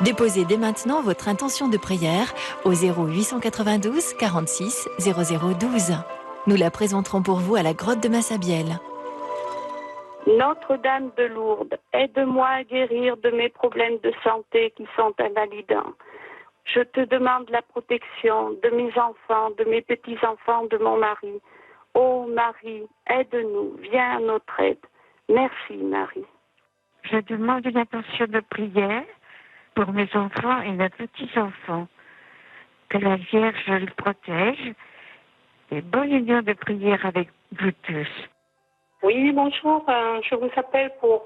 Déposez dès maintenant votre intention de prière au 0892 46 0012. Nous la présenterons pour vous à la grotte de Massabielle. Notre-Dame de Lourdes, aide-moi à guérir de mes problèmes de santé qui sont invalidants. Je te demande la protection de mes enfants, de mes petits-enfants, de mon mari. Ô Marie, aide-nous, viens à notre aide. Merci Marie. Je demande une intention de prière pour mes enfants et mes petits-enfants. Que la Vierge les protège et bonne union de prière avec vous tous. Oui, bonjour. Je vous appelle pour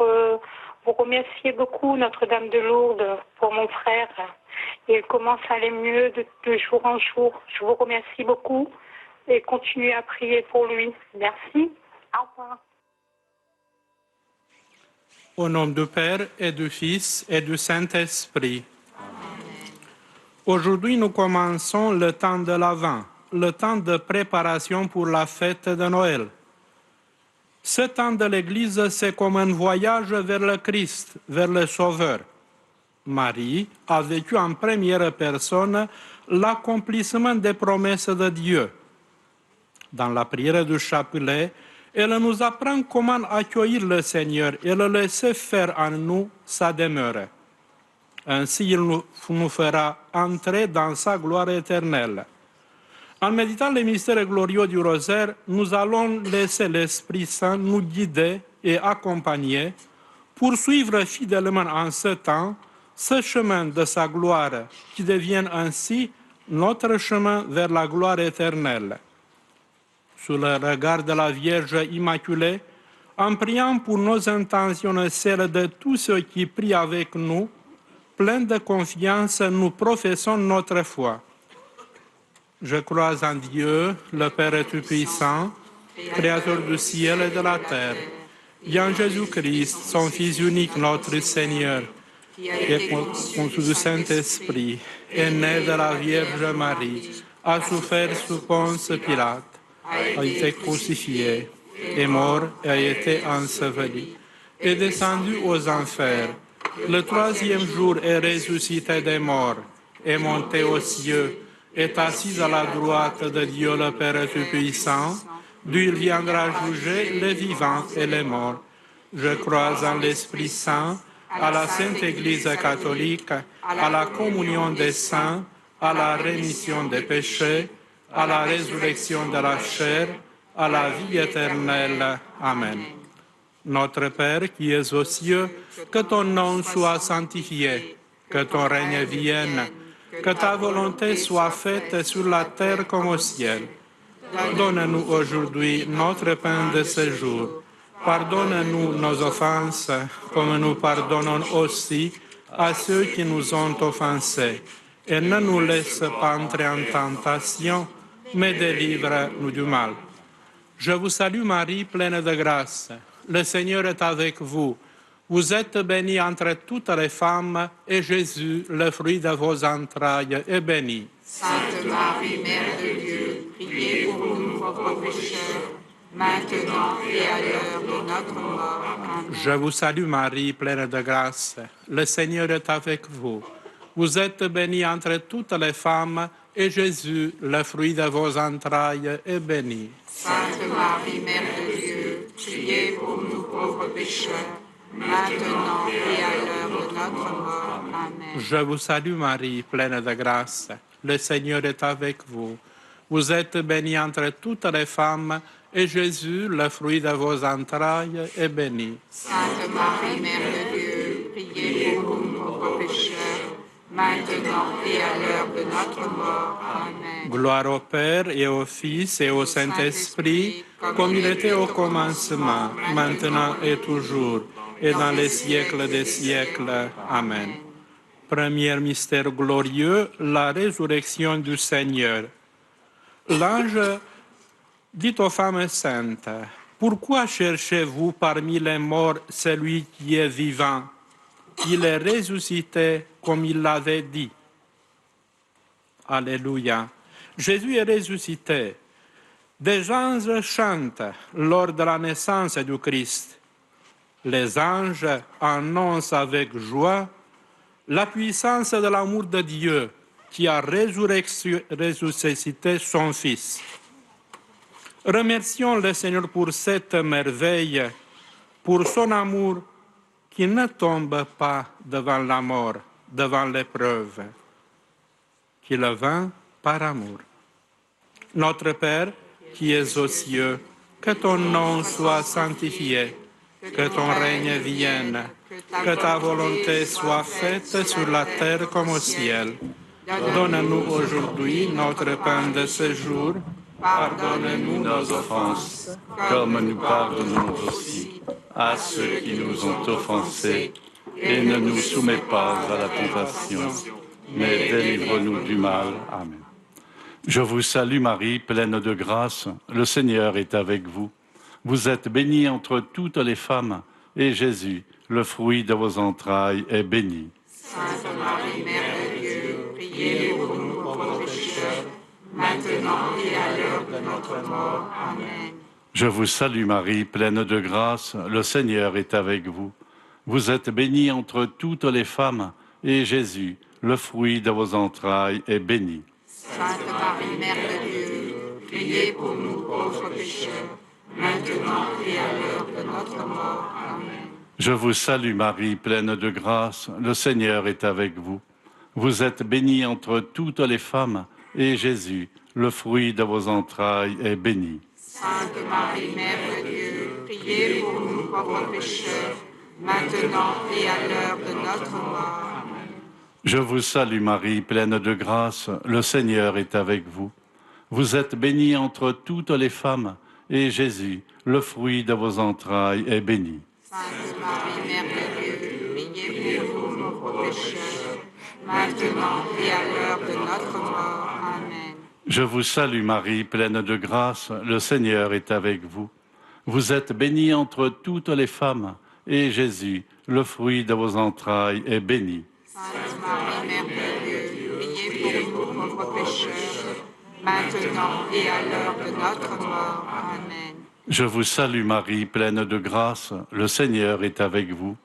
vous remercier beaucoup, Notre-Dame de Lourdes, pour mon frère. Il commence à aller mieux de jour en jour. Je vous remercie beaucoup et continuez à prier pour lui. Merci. Au revoir. Au nom du Père et du Fils et du Saint-Esprit. Aujourd'hui, nous commençons le temps de l'Avent, le temps de préparation pour la fête de Noël. Ce temps de l'Église, c'est comme un voyage vers le Christ, vers le Sauveur. Marie a vécu en première personne l'accomplissement des promesses de Dieu. Dans la prière du chapelet, elle nous apprend comment accueillir le Seigneur et le laisser faire en nous sa demeure. Ainsi, il nous fera entrer dans sa gloire éternelle. En méditant les mystères glorieux du rosaire, nous allons laisser l'Esprit Saint nous guider et accompagner pour suivre fidèlement en ce temps ce chemin de sa gloire qui devient ainsi notre chemin vers la gloire éternelle. Sous le regard de la Vierge Immaculée, en priant pour nos intentions et celles de tous ceux qui prient avec nous, pleins de confiance, nous professons notre foi. Je crois en Dieu, le Père Tout-Puissant, Créateur du ciel et de la terre, et en Jésus-Christ, son Fils unique, notre Seigneur, qui est conçu du Saint-Esprit, est né de la Vierge Marie, a souffert sous Ponce Pilate, a été crucifié, est mort et a été enseveli, est descendu aux enfers. Le troisième jour est ressuscité des morts, est monté aux cieux, est assis à la droite de Dieu le Père Tout-Puissant, d'où il viendra juger les vivants et les morts. Je crois en l'Esprit Saint, à la Sainte Église catholique, à la communion des saints, à la rémission des péchés, à la résurrection de la chair, à la vie éternelle. Amen. Notre Père qui es aux cieux, que ton nom soit sanctifié, que ton règne vienne, que ta volonté soit faite sur la terre comme au ciel. Donne-nous aujourd'hui notre pain de ce jour. Pardonne-nous nos offenses, comme nous pardonnons aussi à ceux qui nous ont offensés. Et ne nous laisse pas entrer en tentation, mais délivre-nous du mal. Je vous salue Marie, pleine de grâce. Le Seigneur est avec vous. Vous êtes bénie entre toutes les femmes, et Jésus, le fruit de vos entrailles, est béni. Sainte Marie, Mère de Dieu, priez pour nous pauvres pécheurs, maintenant et à l'heure de notre mort. Amen. Je vous salue Marie, pleine de grâce. Le Seigneur est avec vous. Vous êtes bénie entre toutes les femmes, et Jésus, le fruit de vos entrailles, est béni. Sainte Marie, Mère de Dieu, priez pour nous pauvres pécheurs, maintenant et à l'heure de notre mort. Amen. Je vous salue Marie, pleine de grâce. Le Seigneur est avec vous. Vous êtes bénie entre toutes les femmes, et Jésus, le fruit de vos entrailles, est béni. Sainte Marie, Mère de Dieu, priez pour nous pauvres pécheurs, maintenant et à l'heure de notre mort. Amen. Gloire au Père et au Fils et au Saint-Esprit, comme il était au commencement, maintenant et toujours, et dans les siècles des siècles. Amen. Premier mystère glorieux, la résurrection du Seigneur. L'ange dit aux femmes saintes, « Pourquoi cherchez-vous parmi les morts celui qui est vivant? Il est ressuscité comme il l'avait dit. » Alléluia. Jésus est ressuscité. Des anges chantent lors de la naissance du Christ. Les anges annoncent avec joie la puissance de l'amour de Dieu qui a ressuscité son Fils. Remercions le Seigneur pour cette merveille, pour son amour qui ne tombe pas devant la mort, devant l'épreuve, qui le vainc par amour. Notre Père, qui es aux cieux, que ton nom soit sanctifié, que ton règne vienne, que ta volonté soit faite sur la terre comme au ciel. Donne-nous aujourd'hui notre pain de ce jour. Pardonne-nous nos offenses, comme nous pardonnons aussi à ceux qui nous ont offensés, et ne nous soumets pas à la tentation, mais délivre-nous du mal. Amen. Je vous salue Marie, pleine de grâce, le Seigneur est avec vous. Vous êtes bénie entre toutes les femmes, et Jésus, le fruit de vos entrailles, est béni. Sainte Marie, Mère de Dieu, priez pour nous pauvres pécheurs, maintenant et à l'heure de notre mort. Amen. Je vous salue Marie, pleine de grâce, le Seigneur est avec vous. Vous êtes bénie entre toutes les femmes, et Jésus, le fruit de vos entrailles, est béni. Sainte Marie, Mère de Dieu, priez pour nous pauvres pécheurs, maintenant et à l'heure de notre mort. Amen. Je vous salue Marie, pleine de grâce, le Seigneur est avec vous. Vous êtes bénie entre toutes les femmes, et Jésus, le fruit de vos entrailles, est béni. Sainte Marie, Mère de Dieu, priez pour nous pauvres pécheurs, maintenant et à l'heure de notre mort. Amen. Je vous salue Marie, pleine de grâce, le Seigneur est avec vous. Vous êtes bénie entre toutes les femmes, et Jésus, le fruit de vos entrailles, est béni. Sainte Marie, Mère de Dieu, priez pour nous pauvres pécheurs, maintenant et à l'heure de notre mort. Amen. Je vous salue Marie, pleine de grâce, le Seigneur est avec vous. Vous êtes bénie entre toutes les femmes, et Jésus, le fruit de vos entrailles, est béni. Sainte Marie, Mère de Dieu, priez pour nous pauvres pécheurs, maintenant et à l'heure de notre mort. Amen. Je vous salue Marie, pleine de grâce, le Seigneur est avec vous.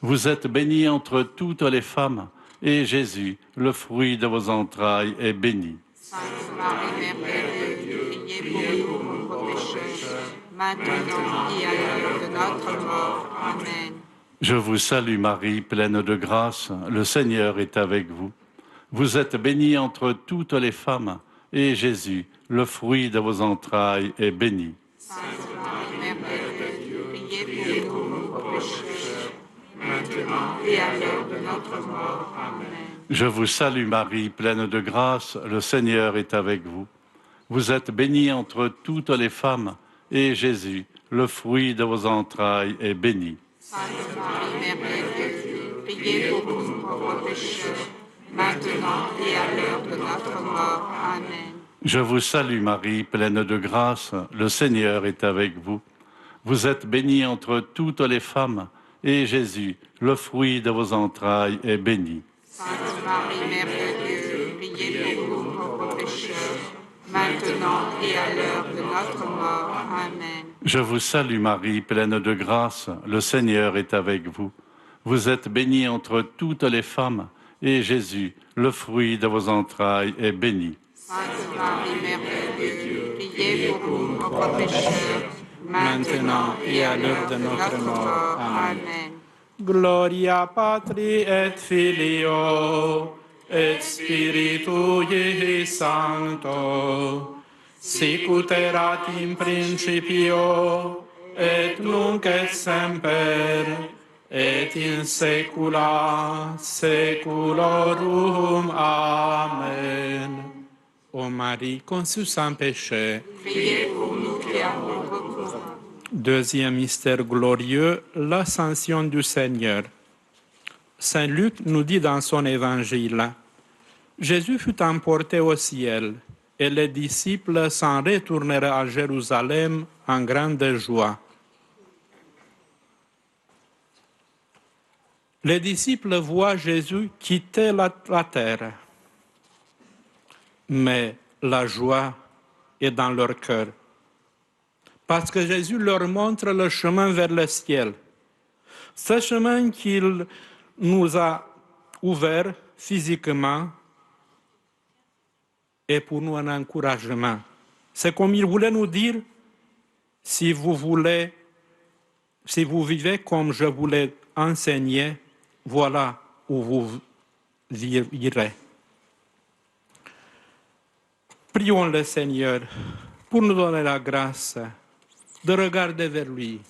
Vous êtes bénie entre toutes les femmes, et Jésus, le fruit de vos entrailles, est béni. Sainte Marie, Mère de Dieu, priez pour nous pauvres pécheurs, maintenant et à l'heure de notre mort. Amen. Je vous salue Marie, pleine de grâce, le Seigneur est avec vous. Vous êtes bénie entre toutes les femmes, et Jésus, le fruit de vos entrailles, est béni. Sainte Marie, Mère de Dieu, priez pour nous pauvres pécheurs, maintenant et à l'heure de notre mort. Amen. Je vous salue Marie, pleine de grâce, le Seigneur est avec vous. Vous êtes bénie entre toutes les femmes, et Jésus, le fruit de vos entrailles, est béni. Sainte Marie, Mère de Dieu, priez pour nous pauvres pécheurs, maintenant et à l'heure de notre mort. Amen. Je vous salue Marie, pleine de grâce, le Seigneur est avec vous. Vous êtes bénie entre toutes les femmes, et Jésus, le fruit de vos entrailles, est béni. Sainte Marie, Mère de Dieu, priez pour nous pauvres pécheurs, maintenant et à l'heure de notre mort. Amen. Je vous salue Marie, pleine de grâce, le Seigneur est avec vous. Vous êtes bénie entre toutes les femmes, et Jésus, le fruit de vos entrailles, est béni. Sainte Marie, Mère de Dieu, priez pour nous pauvres pécheurs, maintenant et à l'heure de notre mort. Amen. Amen. Gloria Patri et Filio et Spiritui Sancto, sic ut erat in principio et nunc et semper et in saecula saeculorum. Amen. Ô Marie conçue sans péché. Priez pour nous qui avons recours. Deuxième mystère glorieux, l'ascension du Seigneur. Saint Luc nous dit dans son évangile, Jésus fut emporté au ciel et les disciples s'en retournèrent à Jérusalem en grande joie. Les disciples voient Jésus quitter la terre, mais la joie est dans leur cœur. Parce que Jésus leur montre le chemin vers le ciel. Ce chemin qu'il nous a ouvert physiquement et pour nous un encouragement. C'est comme il voulait nous dire, si vous vivez comme je vous l'ai enseigné, voilà où vous irez. Prions le Seigneur pour nous donner la grâce de regarder vers lui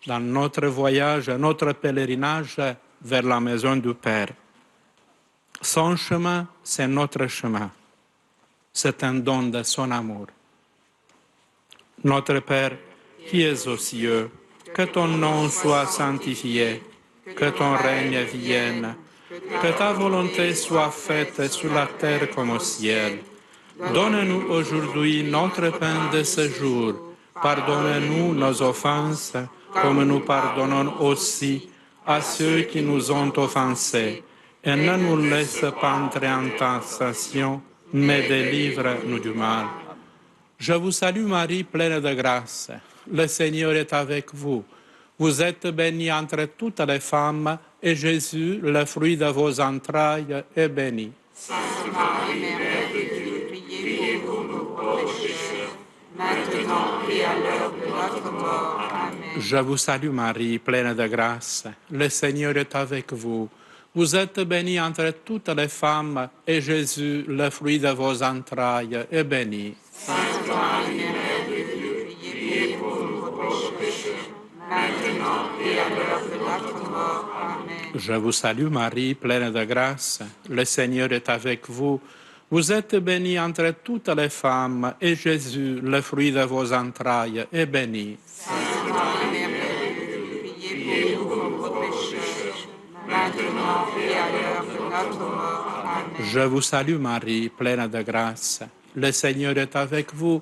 dans notre voyage, notre pèlerinage vers la maison du Père. Son chemin, c'est notre chemin. C'est un don de son amour. Notre Père, qui es aux cieux, que ton nom soit sanctifié, que ton règne vienne, que ta volonté soit faite sur la terre comme au ciel. Donne-nous aujourd'hui notre pain de ce jour. Pardonne-nous nos offenses, comme nous pardonnons aussi à ceux qui nous ont offensés. Et ne nous laisse pas entrer en tentation, mais délivre-nous du mal. Je vous salue Marie, pleine de grâce. Le Seigneur est avec vous. Vous êtes bénie entre toutes les femmes, et Jésus, le fruit de vos entrailles, est béni. Sainte Marie, Mère de Dieu, priez pour nous pauvres pécheurs, maintenant et à l'heure de notre mort. Amen. Je vous salue Marie, pleine de grâce. Le Seigneur est avec vous. Vous êtes bénie entre toutes les femmes, et Jésus, le fruit de vos entrailles, est béni. Sainte Marie, Mère de Dieu, priez pour nous pauvres pécheurs, maintenant et à l'heure de notre mort. Amen. Je vous salue Marie, pleine de grâce. Le Seigneur est avec vous. Vous êtes bénie entre toutes les femmes, et Jésus, le fruit de vos entrailles, est béni. Sainte Marie, Mère de Dieu, priez pour nous pauvres pécheurs, maintenant et à l'heure de notre mort. Amen. Je vous salue Marie, pleine de grâce. Le Seigneur est avec vous.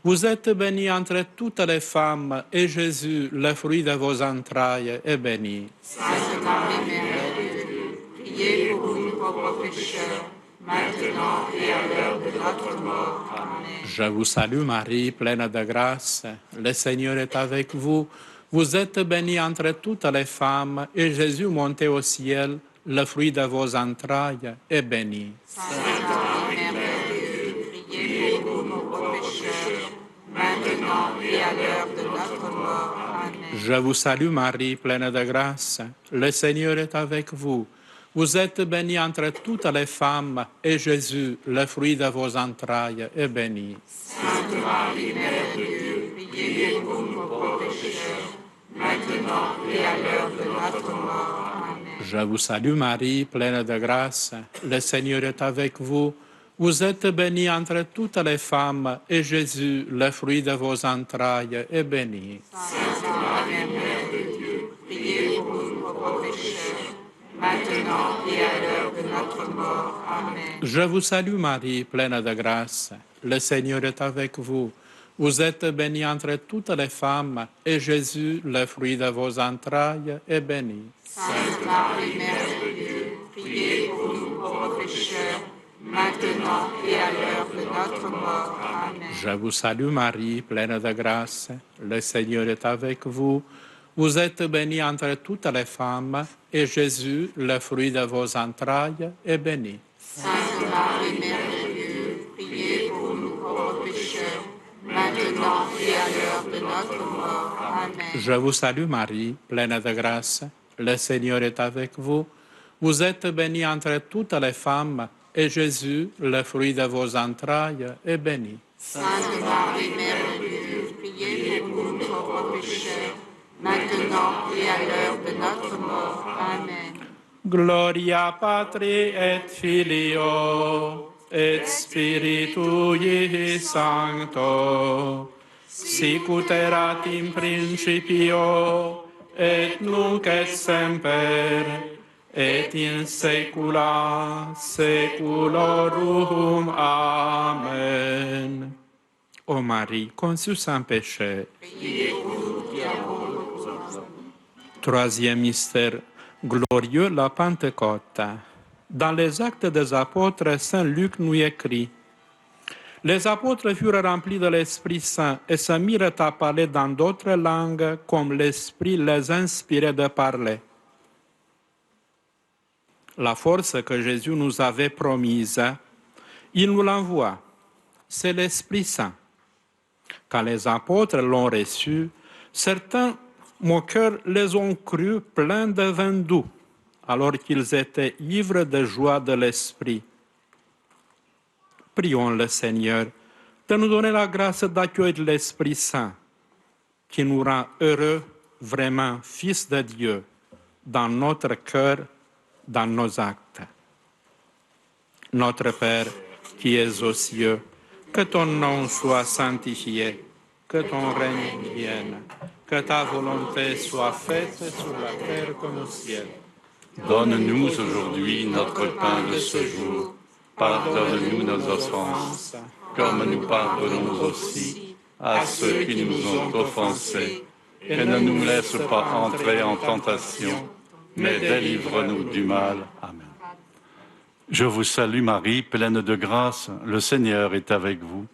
Vous êtes bénie entre toutes les femmes, et Jésus, le fruit de vos entrailles, est béni. Sainte Marie, Mère de Dieu, priez pour nous pauvres pécheurs, maintenant et à l'heure de notre mort. Amen. Je vous salue Marie, pleine de grâce. Le Seigneur est avec vous. Vous êtes bénie entre toutes les femmes, et Jésus, monté au ciel, le fruit de vos entrailles, est béni. Sainte Marie, Mère de Dieu, priez pour nous pauvres pécheurs, maintenant et à l'heure de notre mort. Amen. Je vous salue Marie, pleine de grâce. Le Seigneur est avec vous. Vous êtes bénie entre toutes les femmes, et Jésus, le fruit de vos entrailles, est béni. Sainte Marie, Mère de Dieu, priez pour nous pauvres pécheurs, maintenant et à l'heure de notre mort. Amen. Je vous salue Marie, pleine de grâce. Le Seigneur est avec vous. Vous êtes bénie entre toutes les femmes, et Jésus, le fruit de vos entrailles, est béni. Sainte Marie, Mère de Dieu, priez pour nous pauvres pécheurs, maintenant et à l'heure de notre mort. Amen. Je vous salue Marie, pleine de grâce. Le Seigneur est avec vous. Vous êtes bénie entre toutes les femmes, et Jésus, le fruit de vos entrailles, est béni. Sainte Marie, Mère de Dieu, priez pour nous pauvres pécheurs, maintenant et à l'heure de notre mort. Amen. Je vous salue Marie, pleine de grâce. Le Seigneur est avec vous. Vous êtes bénie entre toutes les femmes, et Jésus, le fruit de vos entrailles, est béni. Sainte Marie, Mère de Dieu, priez pour nous pauvres pécheurs, maintenant et à l'heure de notre mort. Amen. Je vous salue Marie, pleine de grâce. Le Seigneur est avec vous. Vous êtes bénie entre toutes les femmes, et Jésus, le fruit de vos entrailles, est béni. Sainte Marie, Mère de Dieu, priez pour nous pauvres pécheurs, maintenant et à l'heure de notre mort. Amen. Gloria Patri et Filio et Spiritui Sancto, sic ut erat in principio et nunc et semper et in saecula saeculorum. Amen. Ô Marie, conçue sans péché. Troisième mystère glorieux, la Pentecôte. Dans les Actes des Apôtres, Saint Luc nous écrit: Les apôtres furent remplis de l'Esprit Saint et se mirent à parler dans d'autres langues comme l'Esprit les inspirait de parler. la force que Jésus nous avait promise, il nous l'envoie. C'est l'Esprit Saint. Quand les apôtres l'ont reçu, certains moqueurs les ont crus pleins de vin doux, alors qu'ils étaient ivres de joie de l'Esprit. Prions le Seigneur de nous donner la grâce d'accueillir l'Esprit Saint, qui nous rend heureux, vraiment fils de Dieu, dans notre cœur, dans nos actes. Notre Père, qui es aux cieux, que ton nom soit sanctifié, que ton règne vienne, que ta volonté soit faite sur la terre comme au ciel. Donne-nous aujourd'hui notre pain de ce jour. Pardonne-nous nos offenses, comme nous pardonnons aussi à ceux qui nous ont offensés. Et ne nous laisse pas entrer en tentation, mais délivre-nous du mal. Amen. Je vous salue Marie, pleine de grâce, le Seigneur est avec vous.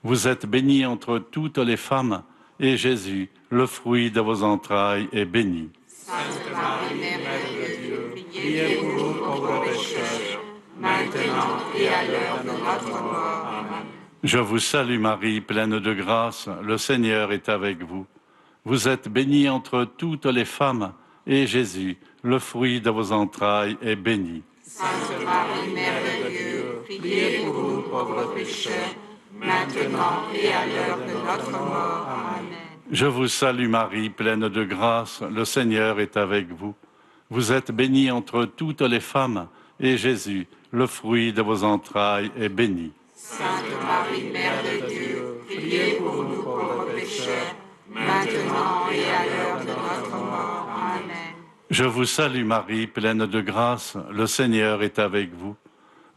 Vous êtes bénie entre toutes les femmes, et Jésus, le fruit de vos entrailles, est béni. Sainte Marie, Mère de Dieu, priez pour nous pauvres pécheurs, maintenant et à l'heure de notre mort. Amen. Je vous salue Marie, pleine de grâce, le Seigneur est avec vous. Vous êtes bénie entre toutes les femmes, et Jésus, le fruit de vos entrailles, est béni. Sainte Marie, Mère de Dieu, priez pour nous pauvres pécheurs, maintenant et à l'heure de notre mort. Amen. Je vous salue Marie, pleine de grâce, le Seigneur est avec vous. Vous êtes bénie entre toutes les femmes, et Jésus, le fruit de vos entrailles, est béni. Sainte Marie, Mère de Dieu, priez pour nous pauvres pécheurs, maintenant et à l'heure de notre mort. Amen. Je vous salue Marie, pleine de grâce, le Seigneur est avec vous.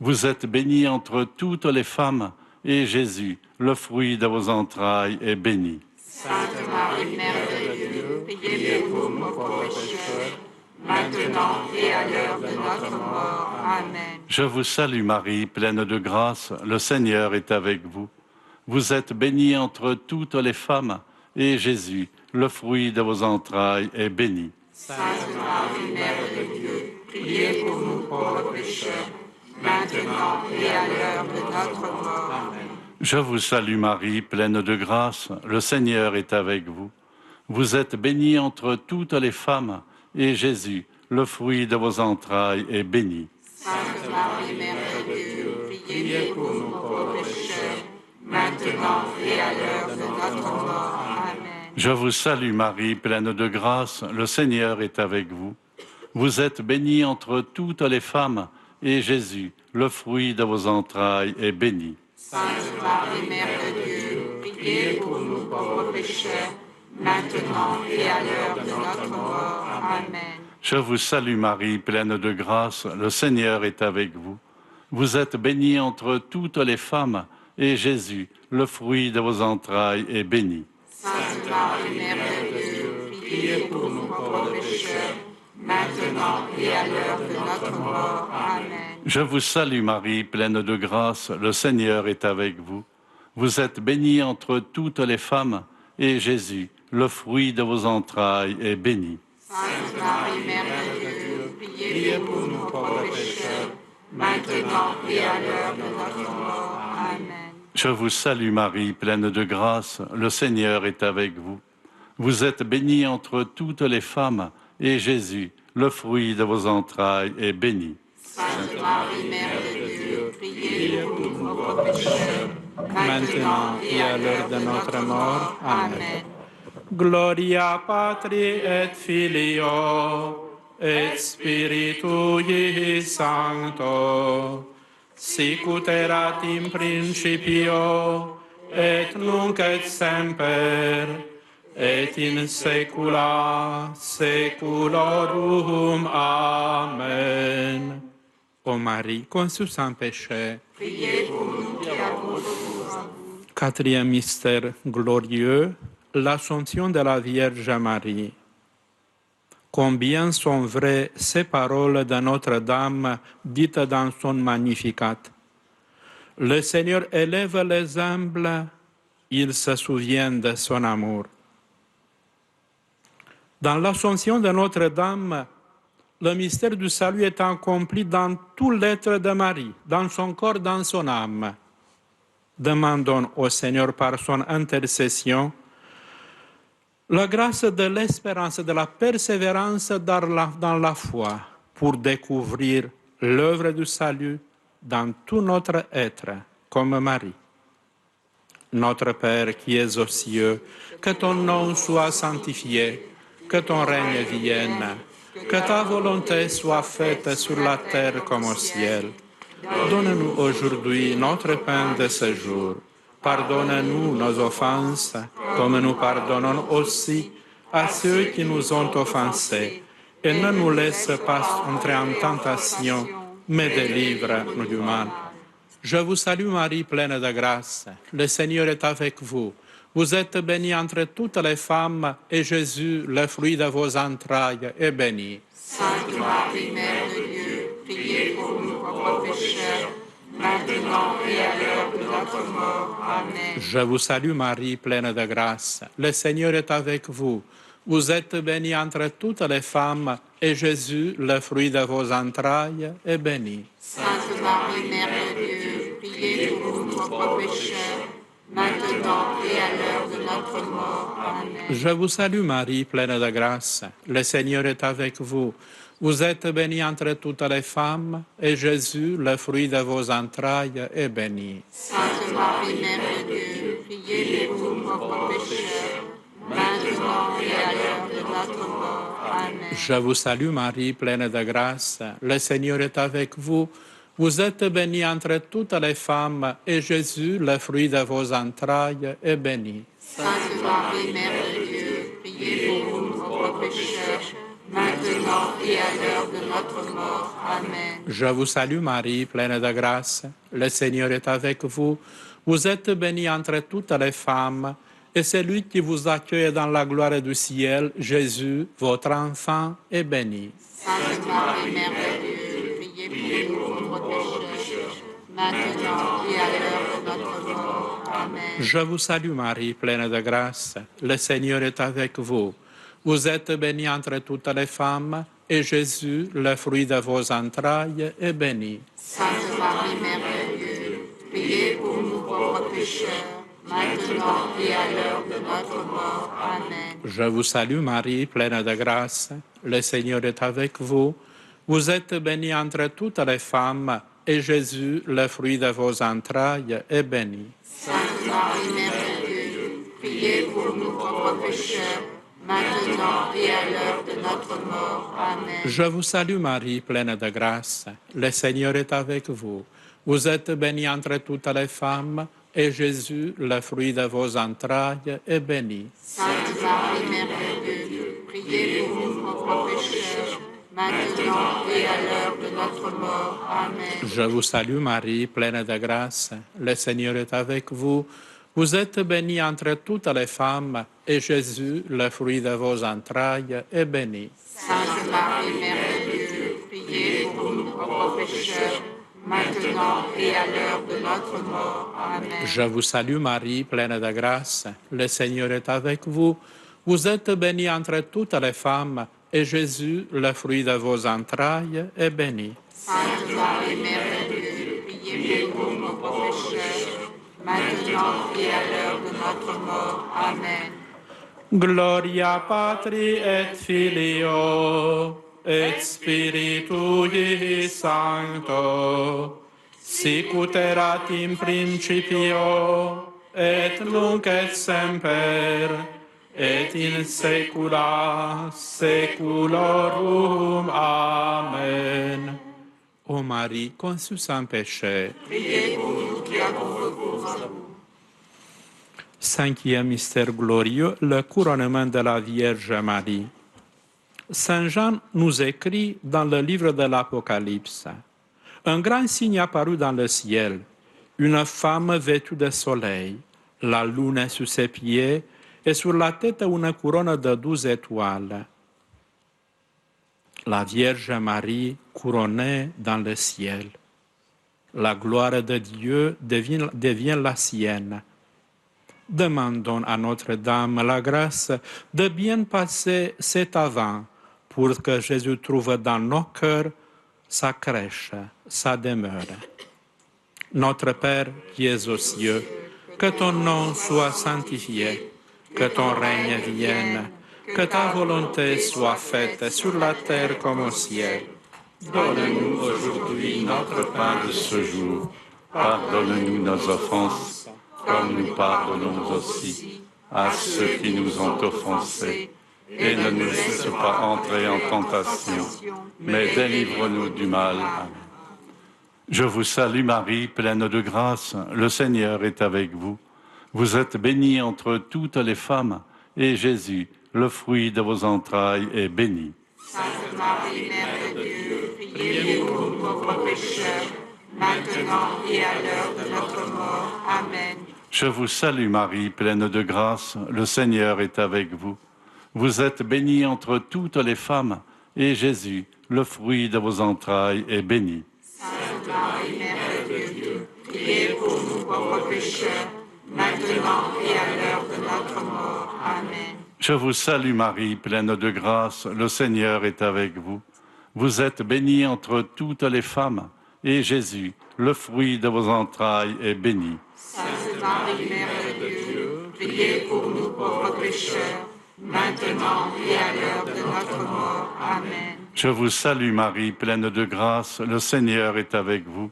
Vous êtes bénie entre toutes les femmes, et Jésus, le fruit de vos entrailles, est béni. Sainte Marie, Mère de Dieu, priez pour nous pauvres pécheurs, maintenant et à l'heure de notre mort. Amen. Je vous salue Marie, pleine de grâce, le Seigneur est avec vous. Vous êtes bénie entre toutes les femmes, et Jésus, le fruit de vos entrailles, est béni. Sainte Marie, Mère de Dieu, priez pour nous pauvres pécheurs, maintenant et à l'heure de notre mort. Amen. Je vous salue Marie, pleine de grâce, le Seigneur est avec vous. Vous êtes bénie entre toutes les femmes, et Jésus, le fruit de vos entrailles, est béni. Sainte Marie, Mère de Dieu, priez pour nous pauvres pécheurs, maintenant et à l'heure de notre mort. Amen. Je vous salue Marie, pleine de grâce, le Seigneur est avec vous. Vous êtes bénie entre toutes les femmes, et Jésus, le fruit de vos entrailles, est béni. Sainte Marie, Mère de Dieu, priez pour nous pauvres pécheurs, maintenant et à l'heure de notre mort. Amen. Je vous salue Marie, pleine de grâce, le Seigneur est avec vous. Vous êtes bénie entre toutes les femmes, et Jésus, le fruit de vos entrailles, est béni. Sainte Marie, Mère de Dieu, priez pour nous pauvres pécheurs, maintenant et à l'heure de notre mort. Amen. Je vous salue Marie, pleine de grâce, le Seigneur est avec vous. Vous êtes bénie entre toutes les femmes, et Jésus, le fruit de vos entrailles, est béni. Sainte Marie, Mère de Dieu, priez pour nous pauvres pécheurs, maintenant et à l'heure de notre mort. Amen. Je vous salue Marie, pleine de grâce, le Seigneur est avec vous. Vous êtes bénie entre toutes les femmes, et Jésus, le fruit de vos entrailles, est béni. Sainte Marie, Mère de Dieu, priez pour nous pauvres pécheurs, maintenant et à l'heure de notre mort. Amen. Gloria Patri et Filio et Spiritui Sancto, sic ut erat in principio et nunc et semper et in saecula saeculorum. Amen. Ô Marie, conçue sans péché. Priez pour nous qui avons recours à vous. Quatrième mystère glorieux, l'Assomption de la Vierge Marie. Combien sont vraies ces paroles de Notre-Dame dites dans son Magnificat. Le Seigneur élève les humbles, il se souvient de son amour. Dans l'Assomption de Notre-Dame, le mystère du salut est accompli dans tout l'être de Marie, dans son corps, dans son âme. Demandons au Seigneur par son intercession la grâce de l'espérance et de la persévérance dans la foi pour découvrir l'œuvre du salut dans tout notre être, comme Marie. Notre Père qui es aux cieux, que ton nom soit sanctifié, que ton règne vienne, que ta volonté soit faite sur la terre comme au ciel. Donne-nous aujourd'hui notre pain de ce jour. Pardonne-nous nos offenses, comme nous pardonnons aussi à ceux qui nous ont offensés. Et ne nous laisse pas entrer en tentation, mais délivre-nous du mal. Je vous salue Marie, pleine de grâce. Le Seigneur est avec vous. Vous êtes bénie entre toutes les femmes, et Jésus, le fruit de vos entrailles, est béni. Sainte Marie, Mère de Dieu, priez pour nous pauvres pécheurs, maintenant et à l'heure de notre mort. Amen. Je vous salue Marie, pleine de grâce. Le Seigneur est avec vous. Vous êtes bénie entre toutes les femmes, et Jésus, le fruit de vos entrailles, est béni. Sainte Marie, Mère de Dieu, priez pour nous pauvres pécheurs, maintenant et à l'heure de notre mort. Amen. Je vous salue Marie, pleine de grâce. Le Seigneur est avec vous. Vous êtes bénie entre toutes les femmes, et Jésus, le fruit de vos entrailles, est béni. Sainte Marie, Mère de Dieu, priez pour nous pauvres pécheurs, maintenant et à l'heure de notre mort. Amen. Je vous salue Marie, pleine de grâce. Le Seigneur est avec vous. Vous êtes bénie entre toutes les femmes, et Jésus, le fruit de vos entrailles, est béni. Sainte Marie, Mère de Dieu, priez pour nous pauvres pécheurs, maintenant et à l'heure de notre mort. Amen. Je vous salue Marie, pleine de grâce. Le Seigneur est avec vous. Vous êtes bénie entre toutes les femmes, et celui qui vous accueille dans la gloire du ciel, Jésus, votre enfant, est béni. Sainte Marie, Mère de Dieu, priez pour nous pauvres pécheurs, maintenant et à l'heure de notre mort. Amen. Je vous salue Marie, pleine de grâce. Le Seigneur est avec vous. Vous êtes bénie entre toutes les femmes, et Jésus, le fruit de vos entrailles, est béni. Sainte Marie, Mère de Dieu, priez pour nous pauvres pécheurs, maintenant et à l'heure de notre mort. Amen. Je vous salue Marie, pleine de grâce. Le Seigneur est avec vous. Vous êtes bénie entre toutes les femmes, et Jésus, le fruit de vos entrailles, est béni. Sainte Marie, Mère de Dieu, priez pour nous pauvres pécheurs, maintenant et à l'heure de notre mort. Amen. Je vous salue Marie, pleine de grâce. Le Seigneur est avec vous. Vous êtes bénie entre toutes les femmes, et Jésus, le fruit de vos entrailles, est béni. Sainte Marie, Mère de Dieu, priez pour nous pauvres pécheurs, maintenant et à l'heure de notre mort. Amen. Je vous salue Marie, pleine de grâce. Le Seigneur est avec vous. Vous êtes bénie entre toutes les femmes, et Jésus, le fruit de vos entrailles, est béni. Sainte Marie, Mère de Dieu, priez pour nous pauvres pécheurs, maintenant et à l'heure de notre mort. Amen. Je vous salue Marie, pleine de grâce. Le Seigneur est avec vous. Vous êtes bénie entre toutes les femmes, et Jésus, le fruit de vos entrailles, est béni. Sainte Marie, Mère de Dieu, priez pour nous pauvres pécheurs, maintenant et à l'heure de notre mort. Amen. Gloria Patri et Filio et Spiritui Sancto, sic ut erat in principio, et nunc et semper, et in saecula saeculorum. Amen. Ô Marie, conçue sans péché, Priez pour nous qui avons recours à vous. Cinquième mystère glorieux, le couronnement de la Vierge Marie. Saint Jean nous écrit dans le livre de l'Apocalypse: un grand signe apparut dans le ciel, une femme vêtue de soleil, la lune sous ses pieds, et sur la tête une couronne de 12 étoiles. La Vierge Marie couronnée dans le ciel. La gloire de Dieu devient la sienne. Demandons à Notre-Dame la grâce de bien passer cet avant pour que Jésus trouve dans nos cœurs sa crèche, sa demeure. Notre Père qui es aux cieux, que ton nom soit sanctifié, que ton règne vienne, que ta volonté soit faite sur la terre comme au ciel. Donne-nous aujourd'hui notre pain de ce jour. Pardonne-nous nos offenses, comme nous pardonnons aussi à ceux qui nous ont offensés. Et ne nous laisse pas entrer en tentation, mais délivre-nous du mal. Amen. Je vous salue Marie, pleine de grâce, le Seigneur est avec vous. Vous êtes bénie entre toutes les femmes, et Jésus, le fruit de vos entrailles, est béni. Sainte Marie, Mère de Dieu, priez pour nous pauvres pécheurs, maintenant et à l'heure de notre mort. Amen. Je vous salue Marie, pleine de grâce, le Seigneur est avec vous. Vous êtes bénie entre toutes les femmes, et Jésus, le fruit de vos entrailles, est béni. Sainte Marie, Mère de Dieu, priez pour nous pauvres pécheurs, maintenant et à l'heure de notre mort. Amen. Je vous salue Marie, pleine de grâce, le Seigneur est avec vous. Vous êtes bénie entre toutes les femmes, et Jésus, le fruit de vos entrailles, est béni. Sainte Marie, Mère de Dieu, priez pour nous pauvres pécheurs, maintenant et à l'heure de notre mort. Amen. Je vous salue Marie, pleine de grâce, le Seigneur est avec vous.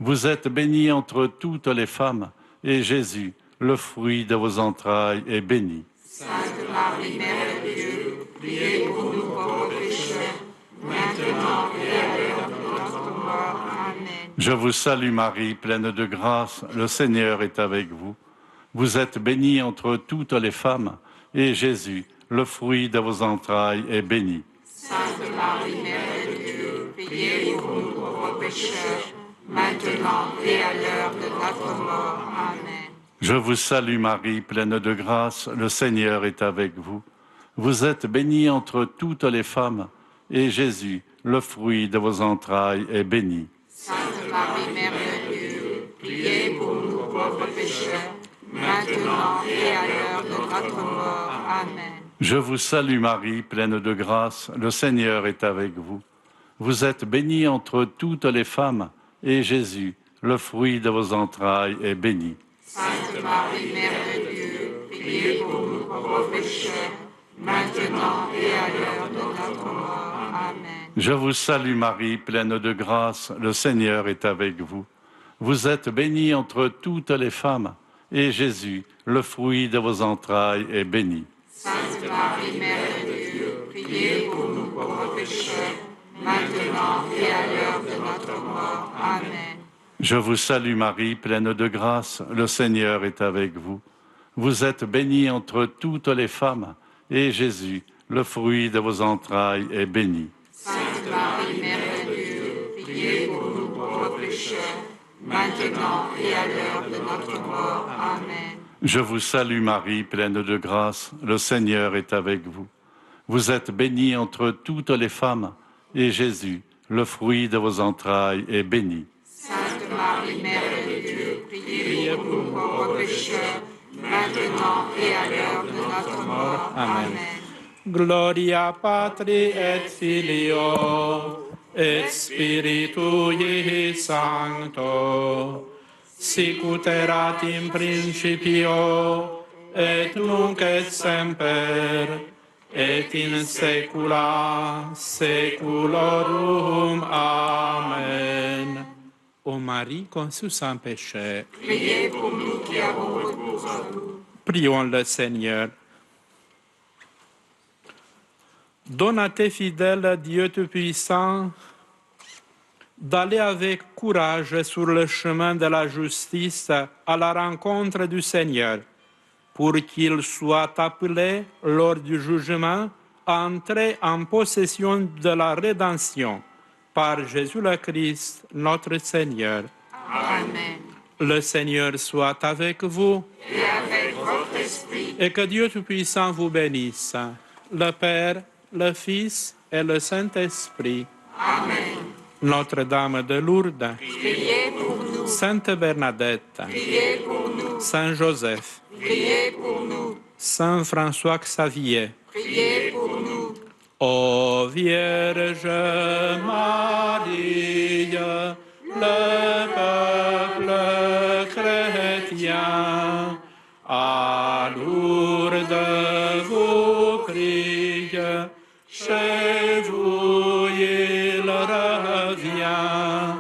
Vous êtes bénie entre toutes les femmes, et Jésus, le fruit de vos entrailles, est béni. Sainte Marie, Mère de Dieu, priez pour nous pauvres pécheurs, maintenant et à l'heure de notre mort. Amen. Je vous salue Marie, pleine de grâce, le Seigneur est avec vous. Vous êtes bénie entre toutes les femmes, et Jésus, le fruit de vos entrailles, est béni. Sainte Marie, Mère de Dieu, priez pour nous pauvres pécheurs, maintenant et à l'heure de notre mort. Amen. Je vous salue Marie, pleine de grâce, le Seigneur est avec vous. Vous êtes bénie entre toutes les femmes, et Jésus, le fruit de vos entrailles, est béni. Sainte Marie, Mère de Dieu, priez pour nous pauvres pécheurs, maintenant et à l'heure de notre mort. Amen. Je vous salue Marie, pleine de grâce, le Seigneur est avec vous. Vous êtes bénie entre toutes les femmes, et Jésus, le fruit de vos entrailles, est béni. Sainte Marie, Mère de Dieu, priez pour nous pauvres pécheurs, maintenant et à l'heure de notre mort. Amen. Je vous salue Marie, pleine de grâce, le Seigneur est avec vous. Vous êtes bénie entre toutes les femmes, et Jésus, le fruit de vos entrailles, est béni. Sainte Marie, Mère de Dieu, priez pour nous pauvres pécheurs, maintenant et à l'heure de notre mort. Amen. Je vous salue Marie, pleine de grâce, le Seigneur est avec vous. Vous êtes bénie entre toutes les femmes, et Jésus, le fruit de vos entrailles, est béni. Sainte Marie, Mère de Dieu, priez pour nous pauvres pécheurs, maintenant et à l'heure de notre mort. Amen. Je vous salue Marie, pleine de grâce, le Seigneur est avec vous. Vous êtes bénie entre toutes les femmes, et Jésus, le fruit de vos entrailles, est béni. Sainte Marie, Mère de Dieu, priez pour nous pauvres pécheurs, maintenant et à l'heure de notre mort. Amen. Gloria Patri et Filio et Spiritui Sancto, sic ut erat in principio, et nunc et semper, et in saecula saeculorum. Amen. Ô Marie conçue sans péché, Priez pour nous qui avons recours à vous. prions le Seigneur. Donne à tes fidèles, Dieu Tout-Puissant, d'aller avec courage sur le chemin de la justice à la rencontre du Seigneur, pour qu'ils soient appelés, lors du jugement, à entrer en possession de la rédemption, par Jésus le Christ, notre Seigneur. Amen. Le Seigneur soit avec vous, Et avec votre esprit. et que Dieu Tout-Puissant vous bénisse, le Père, le Fils et le Saint-Esprit. Amen. Notre-Dame de Lourdes, Priez pour nous. Sainte Bernadette, Priez pour nous. Saint Joseph, Priez pour nous. Saint François Xavier, Priez pour nous. ô Ô Vierge Marie, le peuple chrétien, à Lourdes vous prie, chez vous il revient.